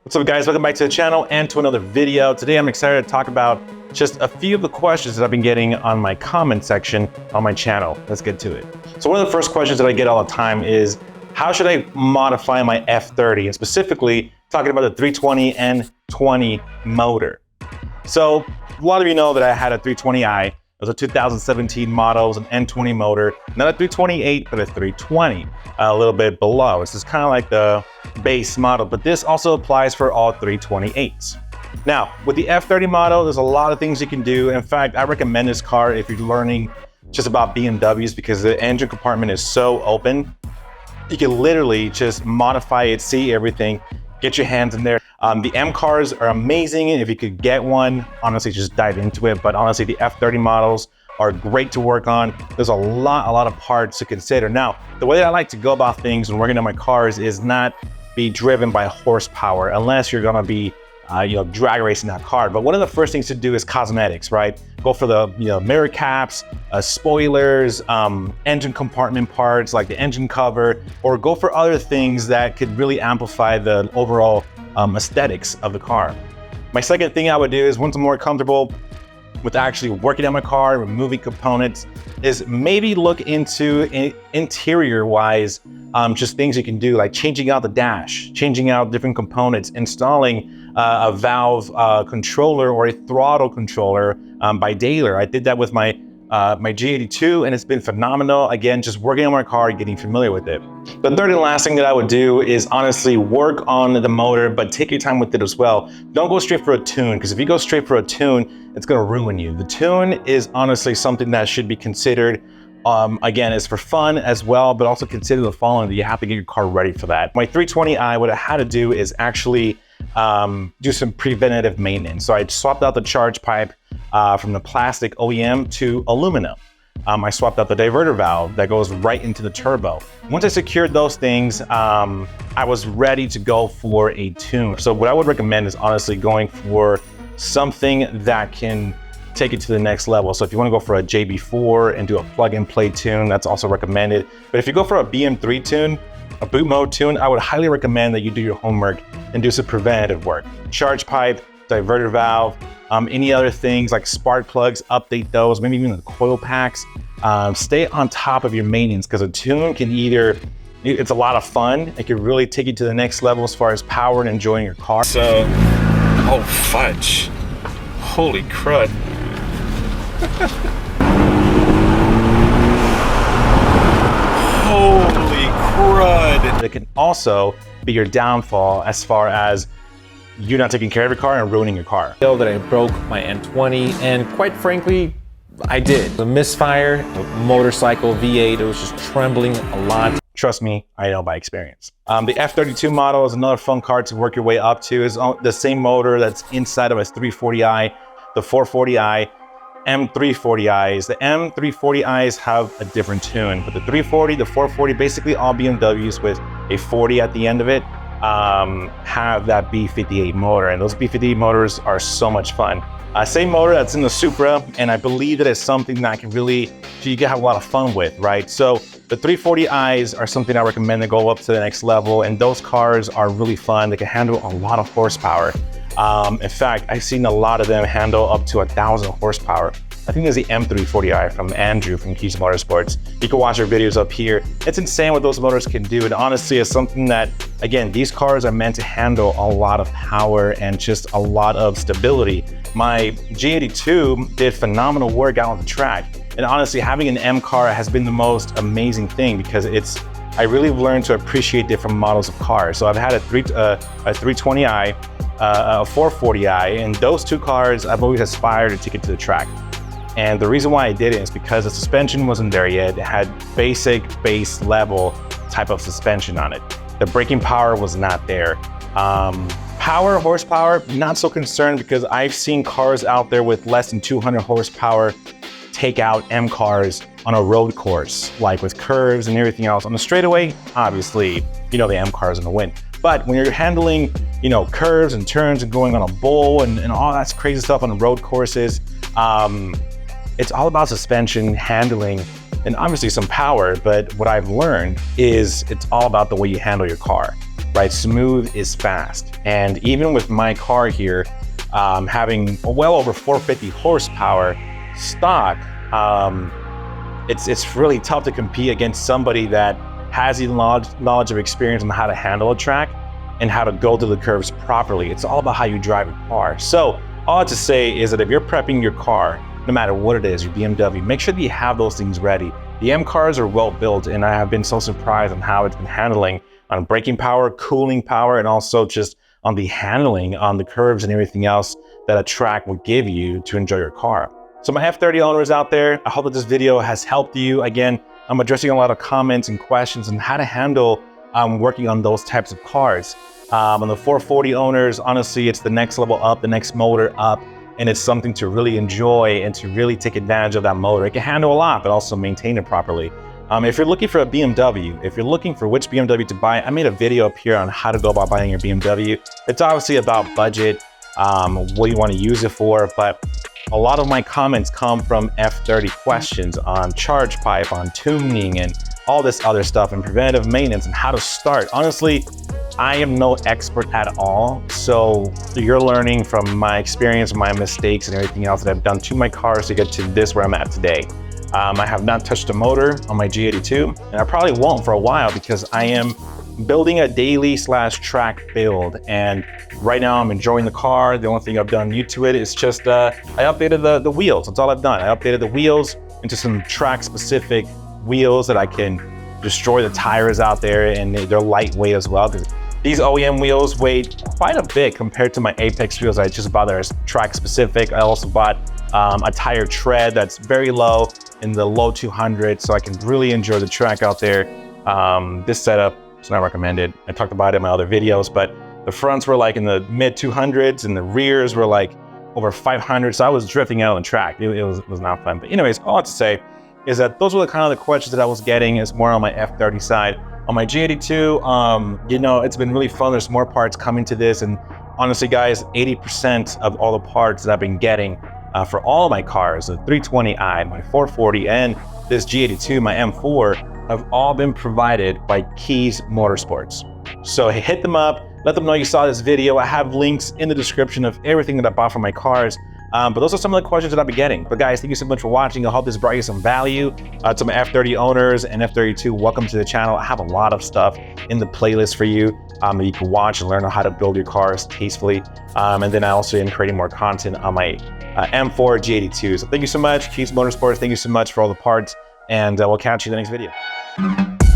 What's up guys, welcome back to the channel and to another video. Today I'm excited to talk about just a few of the questions that I've been getting on my comment section on my channel. Let's get to it. So one of the first questions that I get all the time is, how should I modify my F30? And specifically talking about the 320 N20 motor. So a lot of you know that I had a 320i. It was a 2017 model, it was an N20 motor, not a 328, but a 320, a little bit below. This is kind of like the base model, but this also applies for all 328s. Now, with the F30 model, there's a lot of things you can do. In fact, I recommend this car if you're learning just about BMWs because the engine compartment is so open. You can literally just modify it, see everything, get your hands in there. The M cars are amazing. If you could get one, honestly, just dive into it. But honestly, the F30 models are great to work on. There's a lot of parts to consider. Now, the way that I like to go about things when working on my cars is not be driven by horsepower, unless you're gonna be drag racing that car. But one of the first things to do is cosmetics, right? Go for the mirror caps, spoilers, engine compartment parts like the engine cover, or go for other things that could really amplify the overall aesthetics of the car. My second thing I would do is, once I'm more comfortable with actually working on my car, removing components, is maybe look into interior wise, just things you can do, like changing out the dash, changing out different components, installing a valve controller or a throttle controller by dAHLer. I did that with my my G82 and it's been phenomenal. Again, just working on my car, getting familiar with it. The third and last thing that I would do is honestly work on the motor, but take your time with it as well. Don't go straight for a tune, because if you go straight for a tune, it's gonna ruin you. The tune is honestly something that should be considered. Again, it's for fun as well, but also consider the following, that you have to get your car ready for that. My 320i, what I had to do is actually do some preventative maintenance. So I swapped out the charge pipe from the plastic OEM to aluminum. I swapped out the diverter valve that goes right into the turbo. Once I secured those things, I was ready to go for a tune. So what I would recommend is honestly going for something that can take it to the next level. So if you want to go for a JB4 and do a plug and play tune, that's also recommended. But if you go for a BM3 tune, a boot mode tune, I would highly recommend that you do your homework and do some preventative work. Charge pipe, diverter valve, any other things like spark plugs, update those, maybe even the coil packs. Stay on top of your maintenance, because a tune can it's a lot of fun. It can really take you to the next level as far as power and enjoying your car. So, oh fudge, holy crud. Holy crud. It can also be your downfall as far as you're not taking care of your car and ruining your car. I know that I broke my N20, and quite frankly, I did. The misfire, the motorcycle V8, it was just trembling a lot. Trust me, I know by experience. The F32 model is another fun car to work your way up to. It's the same motor that's inside of a 340i, the 440i, M340is. The M340is have a different tune, but the 340, the 440, basically all BMWs with a 40 at the end of it, have that B58 motor, and those B58 motors are so much fun. Same motor that's in the Supra, and I believe that it's something that you can have a lot of fun with, right? So the 340is are something I recommend to go up to the next level, and those cars are really fun. They can handle a lot of horsepower. In fact, I've seen a lot of them handle up to 1,000 horsepower. I think there's the M340i from Andrew from Kies Motorsports. You can watch our videos up here. It's insane what those motors can do. And honestly, it's something that, again, these cars are meant to handle a lot of power and just a lot of stability. My G82 did phenomenal work out on the track. And honestly, having an M car has been the most amazing thing, because I really learned to appreciate different models of cars. So I've had a 320i, a 440i, and those two cars I've always aspired to take it to the track. And the reason why I did it is because the suspension wasn't there yet. It had basic base level type of suspension on it. The braking power was not there. Horsepower, not so concerned, because I've seen cars out there with less than 200 horsepower take out M cars on a road course, like with curves and everything else. On the straightaway, obviously, the M car is gonna win. But when you're handling, curves and turns and going on a bowl and all that crazy stuff on the road courses, it's all about suspension, handling, and obviously some power. But what I've learned is it's all about the way you handle your car. right? Smooth is fast. And even with my car here, having well over 450 horsepower stock, it's really tough to compete against somebody that has the knowledge of experience on how to handle a track and how to go through the curves properly. It's all about how you drive a car. So all I have to say is that if you're prepping your car, no matter what it is, your BMW, make sure that you have those things ready. The M cars are well built, and I have been so surprised on how it's been handling on braking power, cooling power, and also just on the handling on the curves and everything else that a track will give you to enjoy your car. So my F30 owners out there, I hope that this video has helped you. Again, I'm addressing a lot of comments and questions on how to handle working on those types of cars. On the 440 owners, honestly, it's the next level up, the next motor up, and it's something to really enjoy and to really take advantage of that motor. It can handle a lot, but also maintain it properly. If you're looking for a BMW, if you're looking for which BMW to buy, I made a video up here on how to go about buying your BMW. It's obviously about budget, what you want to use it for, but a lot of my comments come from F30 questions on charge pipe, on tuning, and all this other stuff, and preventative maintenance, and how to start. Honestly, I am no expert at all, so you're learning from my experience, my mistakes, and everything else that I've done to my cars to get to this where I'm at today. I have not touched a motor on my G82, and I probably won't for a while because I am building a daily/track build, and right now I'm enjoying the car. The only thing I've done new to it is just I updated the wheels. That's all I've done. I updated the wheels into some track-specific wheels that I can destroy the tires out there, and they're lightweight as well. These OEM wheels weigh quite a bit compared to my Apex wheels I just bought that are track-specific. I also bought a tire tread that's very low, in the low 200s, so I can really enjoy the track out there. This setup is not recommended. I talked about it in my other videos, but the fronts were like in the mid 200s and the rears were like over 500, so I was drifting out on the track. It was not fun. But anyways, all I have to say is that those were the kind of the questions that I was getting. Is more on my F30 side. On my G82, you know, it's been really fun. There's more parts coming to this, and honestly, guys, 80% of all the parts that I've been getting for all of my cars, the 320i, my 440, and this G82, my M4, have all been provided by Kies Motorsports. So hit them up, let them know you saw this video. I have links in the description of everything that I bought for my cars. But those are some of the questions that I've been getting. But guys, thank you so much for watching. I hope this brought you some value. To my F30 owners and F32, welcome to the channel. I have a lot of stuff in the playlist for you that you can watch and learn on how to build your cars tastefully. And then I also am creating more content on my M4 G82. So thank you so much, Kies Motorsports. Thank you so much for all the parts, and we'll catch you in the next video.